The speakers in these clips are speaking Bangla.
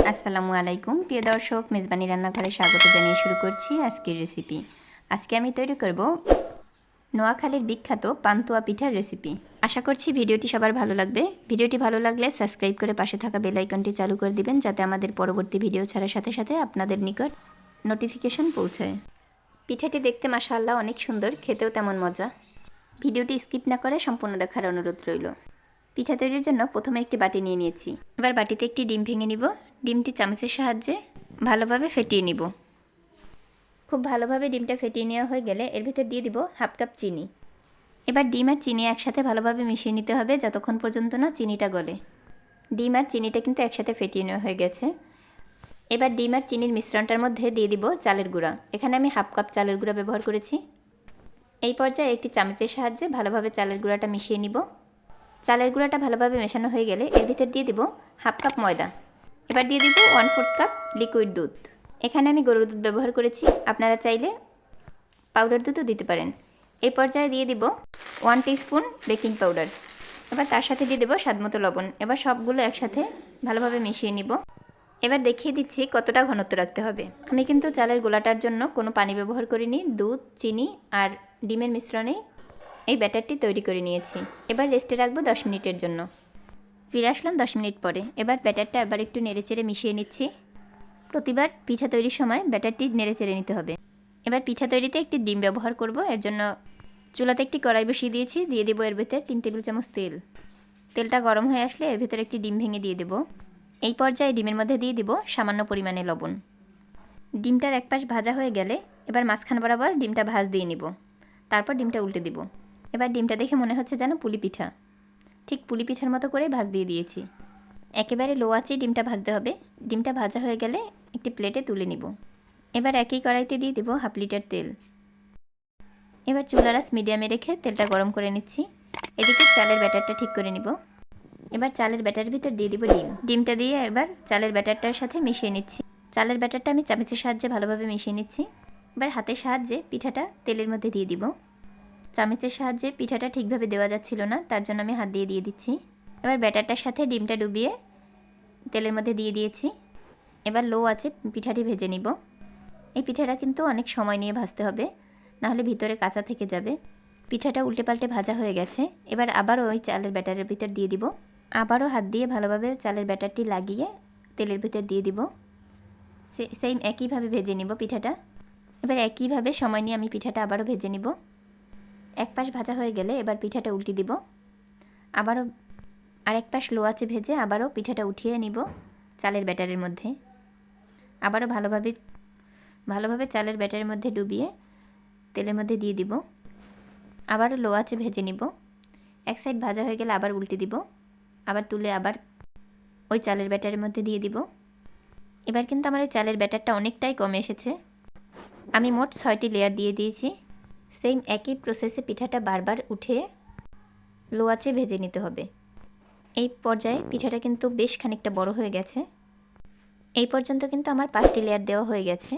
আসসালামু আলাইকুম প্রিয় দর্শক, মেজবানি রান্নাঘরে স্বাগত জানিয়ে শুরু করছি আজকের রেসিপি। আজকে আমি তৈরি করব নোয়াখালীর বিখ্যাত পান্তুয়া পিঠার রেসিপি। আশা করছি ভিডিওটি সবার ভালো লাগবে। ভিডিওটি ভালো লাগলে সাবস্ক্রাইব করে পাশে থাকা বেল আইকনটি চালু করে দিবেন, যাতে আমাদের পরবর্তী ভিডিও ছাড়ার সাথে সাথে আপনাদের নিকট নোটিফিকেশন পৌঁছায়। পিঠাটি দেখতে মাশাআল্লাহ অনেক সুন্দর, খেতেও তেমন মজা। ভিডিওটি স্কিপ না করে সম্পূর্ণ দেখার অনুরোধ রইল। পিঠা তৈরির জন্য প্রথমে একটি বাটি নিয়ে নিয়েছি। এবার বাটিতে একটি ডিম ভেঙে নিব। ডিমটি চামচের সাহায্যে ভালোভাবে ফেটিয়ে নিব। খুব ভালোভাবে ডিমটা ফেটিয়ে নেওয়া হয়ে গেলে এর ভিতর দিয়ে দিব হাফ কাপ চিনি। এবার ডিম আর চিনি একসাথে ভালোভাবে মিশিয়ে নিতে হবে যতক্ষণ পর্যন্ত না চিনিটা গলে। ডিম আর চিনিটা কিন্তু একসাথে ফেটিয়ে নেওয়া হয়ে গেছে। এবার ডিম আর চিনির মিশ্রণটার মধ্যে দিয়ে দিব চালের গুঁড়া। এখানে আমি হাফ কাপ চালের গুঁড়া ব্যবহার করেছি। এই পর্যায়ে একটি চামচের সাহায্যে ভালোভাবে চালের গুঁড়াটা মিশিয়ে নিব। চালের গুঁড়াটা ভালোভাবে মেশানো হয়ে গেলে এর ভিতর দিয়ে দিব হাফ কাপ ময়দা। এবার দিয়ে দিব 1/4 কাপ লিকুইড দুধ। এখানে আমি গরুর দুধ ব্যবহার করেছি, আপনারা চাইলে পাউডার দুধও দিতে পারেন। এই পর্যায়ে দিয়ে দিব 1 টিস্পুন বেকিং পাউডার। এবার তার সাথে দিয়ে দেবো স্বাদমতো লবণ। এবার সবগুলো একসাথে ভালোভাবে মিশিয়ে নিব। এবার দেখিয়ে দিচ্ছি কতটা ঘনত্ব রাখতে হবে। আমি কিন্তু চালের গোলাটার জন্য কোনো পানি ব্যবহার করিনি, দুধ, চিনি আর ডিমের মিশ্রণে এই ব্যাটারটি তৈরি করে নিয়েছি। এবার রেস্টে রাখবো 10 মিনিটের জন্য। ফিরে আসলাম 10 মিনিট পরে। এবার ব্যাটারটা এবার একটু নেড়েচেড়ে মিশিয়ে নিচ্ছি। প্রতিবার পিঠা তৈরির সময় ব্যাটারটি নেড়েচেড়ে নিতে হবে। এবার পিঠা তৈরিতে একটি ডিম ব্যবহার করব। এর জন্য চুলাতে একটি কড়াই বসিয়ে দিয়েছি। দিয়ে দেবো এর ভিতরে 3 টেবিল চামচ তেল। তেলটা গরম হয়ে আসলে এর ভিতরে একটি ডিম ভেঙে দিয়ে দেবো। এই পর্যায়ে ডিমের মধ্যে দিয়ে দিব সামান্য পরিমাণে লবণ। ডিমটার এক পাশ ভাজা হয়ে গেলে এবার মাঝখান বরাবর ডিমটা ভাজ দিয়ে নিব। তারপর ডিমটা উল্টে দিব। এবার ডিমটা দেখে মনে হচ্ছে যেন পুলি পিঠা, ঠিক পুলি পিঠার মতো করে ভাজ দিয়ে দিয়েছি। একেবারে লো আঁচেই ডিমটা ভাজতে হবে। ডিমটা ভাজা হয়ে গেলে একটি প্লেটে তুলে নিব। এবার একই কড়াইতে দিয়ে দেব হাফ লিটার তেল। এবার চুলার আঁচ মিডিয়ামে রেখে তেলটা গরম করে নিচ্ছি। এদিকে চালের ব্যাটারটা ঠিক করে নিব। এবার চালের ব্যাটারের ভিতর দিয়ে দিব ডিম। ডিমটা দিয়ে এবার চালের ব্যাটারটার সাথে মিশিয়ে নিচ্ছি। চালের ব্যাটারটা আমি চামচের সাহায্যে ভালোভাবে মিশিয়ে নিচ্ছি। এবার হাতের সাহায্যে পিঠাটা তেলের মধ্যে দিয়ে দিব। চামচের সাহায্যে পিঠাটা ঠিকভাবে দেওয়া যাচ্ছিল না, তার জন্য আমি হাত দিয়ে দিচ্ছি। এবার ব্যাটারটার সাথে ডিমটা ডুবিয়ে তেলের মধ্যে দিয়ে দিয়েছি। এবার লো আঁচে পিঠাটি ভেজে নিব। এই পিঠাটা কিন্তু অনেক সময় নিয়ে ভাজতে হবে, নাহলে ভিতরে কাঁচা থেকে যাবে। পিঠাটা উল্টে পাল্টে ভাজা হয়ে গেছে। এবার আবারও ওই চালের ব্যাটারের ভিতর দিয়ে দিব। আবারও হাত দিয়ে ভালোভাবে চালের ব্যাটারটি লাগিয়ে তেলের ভিতর দিয়ে দিব। সেম একইভাবে ভেজে নিব পিঠাটা। এবার একইভাবে সময় নিয়ে আমি পিঠাটা আবারও ভেজে নিব। এক পাশ ভাজা হয়ে গেলে এবার পিঠাটা উল্টে দিব। আবারও আরেক পাশ লো আঁচে ভেজে আবারও পিঠাটা উঠিয়ে নিব চালের ব্যাটারের মধ্যে। আবারও ভালোভাবে চালের ব্যাটারের মধ্যে ডুবিয়ে তেলের মধ্যে দিয়ে দিব। আবারও লো আঁচে ভেজে নিব। এক সাইড ভাজা হয়ে গেলে আবার উল্টে দিব। আবার তুলে আবার ওই চালের ব্যাটারের মধ্যে দিয়ে দিব। এবার কিন্তু আমার ওই চালের ব্যাটারটা অনেকটাই কমে এসেছে। আমি মোট 6টি লেয়ার দিয়ে দিয়েছি। সেম একই প্রসেসে পিঠাটা বারবার উঠিয়ে লো আঁচে ভেজে নিতে হবে। এই পর্যায়ে পিঠাটা কিন্তু বেশ খানিকটা বড় হয়ে গেছে। এই পর্যন্ত কিন্তু আমার 5টি লেয়ার দেওয়া হয়ে গেছে।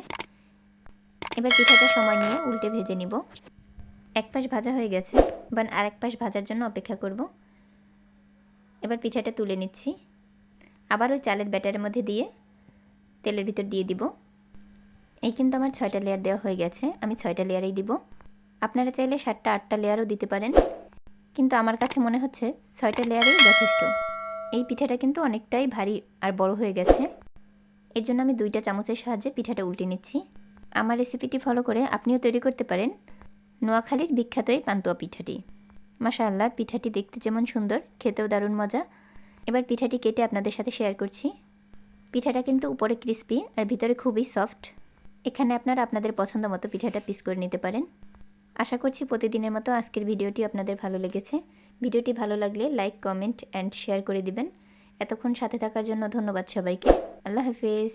এবার পিঠাটা সময় নিয়ে উল্টে ভেজে নিব। এক পাশ ভাজা হয়ে গেছে, এবার আরেক পাশ ভাজার জন্য অপেক্ষা করব। এবার পিঠাটা তুলে নিচ্ছি। আবার ওই চালের ব্যাটারের মধ্যে দিয়ে তেলের ভিতর দিয়ে দিব। এই কিন্তু আমার 6টা লেয়ার দেওয়া হয়ে গেছে। আমি 6টা লেয়ারেই দিব। আপনারা চাইলে 7টা 8টা লেয়ারও দিতে পারেন, কিন্তু আমার কাছে মনে হচ্ছে 6টা লেয়ারেই যথেষ্ট। এই পিঠাটা কিন্তু অনেকটাই ভারী আর বড় হয়ে গেছে। এর জন্য আমি 2টা চামচের সাহায্যে পিঠাটা উল্টে নিচ্ছি। আমার রেসিপিটি ফলো করে আপনিও তৈরি করতে পারেন নোয়াখালীর বিখ্যাত এই পান্তুয়া পিঠাটি। মাশাআল্লাহ, পিঠাটি দেখতে যেমন সুন্দর, খেতেও দারুণ মজা। এবার পিঠাটি কেটে আপনাদের সাথে শেয়ার করছি। পিঠাটা কিন্তু উপরে ক্রিস্পি আর ভিতরে খুবই সফট। এখানে আপনারা আপনাদের পছন্দ মতো পিঠাটা পিস করে নিতে পারেন। আশা করছি প্রতিদিনের মতো আজকের ভিডিওটি আপনাদের ভালো লেগেছে। ভিডিওটি ভালো লাগলে লাইক, কমেন্ট অ্যান্ড শেয়ার করে দিবেন। এতক্ষণ সাথে থাকার জন্য ধন্যবাদ সবাইকে। আল্লাহ হাফেজ।